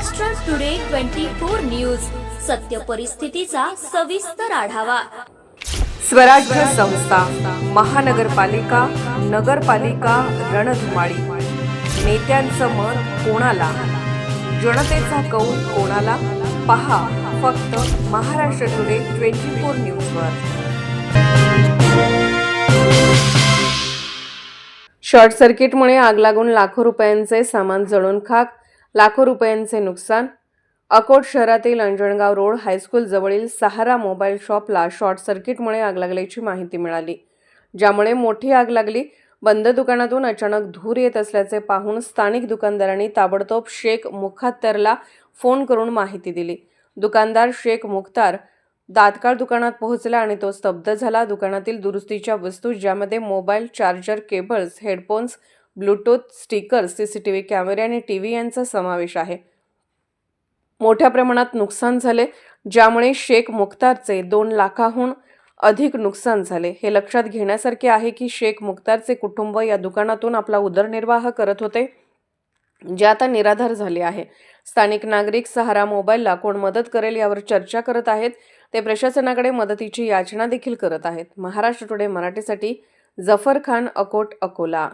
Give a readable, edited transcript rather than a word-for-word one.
Maharashtra today 24 news, सत्य परिस्थितीचा सविस्तर आढावा। स्वराज्य संस्था, महानगरपालिका, नगरपालिका रणधुमाळी। नेत्यांचं मत कोणाला, जनतेचा कौल कोणाला? पहा फक्त महाराष्ट्र टुडे 24 न्यूजवर। शॉर्ट सर्किटमुळे आग लागून लाखो रुपयांचे सामान जळून खाक, लाखो रुपयांचे नुकसान। अकोट शहरातील अंजणगाव रोड हायस्कूल जवळील सहारा मोबाईल शॉपला शॉर्ट सर्किटमुळे आग लागल्याची माहिती मिळाली, ज्यामुळे मोठी आग लागली। बंद दुकानातून अचानक धूर येत असल्याचे पाहून स्थानिक दुकानदारांनी ताबडतोब शेख मुख्तारला फोन करून माहिती दिली। दुकानदार शेख मुख्तार तात्काळ दुकानात पोहोचला आणि तो स्तब्ध झाला। दुकानातील दुरुस्तीच्या वस्तू, ज्यामध्ये mobile, charger, cables, headphones, Bluetooth speakers, CCTV कॅमेरे आणि टीव्ही यांचा समावेश आहे, मोठ्या प्रमाणात नुकसान झाले, ज्यामुळे शेख मुख्तारचे 2 लाखाहून अधिक नुकसान झाले। हे लक्षात घेण्यासारखे आहे की शेख मुख्तारचे कुटुंब या दुकानातून आपला उदरनिर्वाह करत होते, जे आता निराधार झाले आहे। स्थानिक नागरिक सहारा मोबाईलला कोण मदत करेल यावर चर्चा करत आहेत। ते प्रशासनाकडे मदतीची याचना देखील करत आहेत। महाराष्ट्र टुडे मराठीसाठी जफर खान, अकोट, अकोला।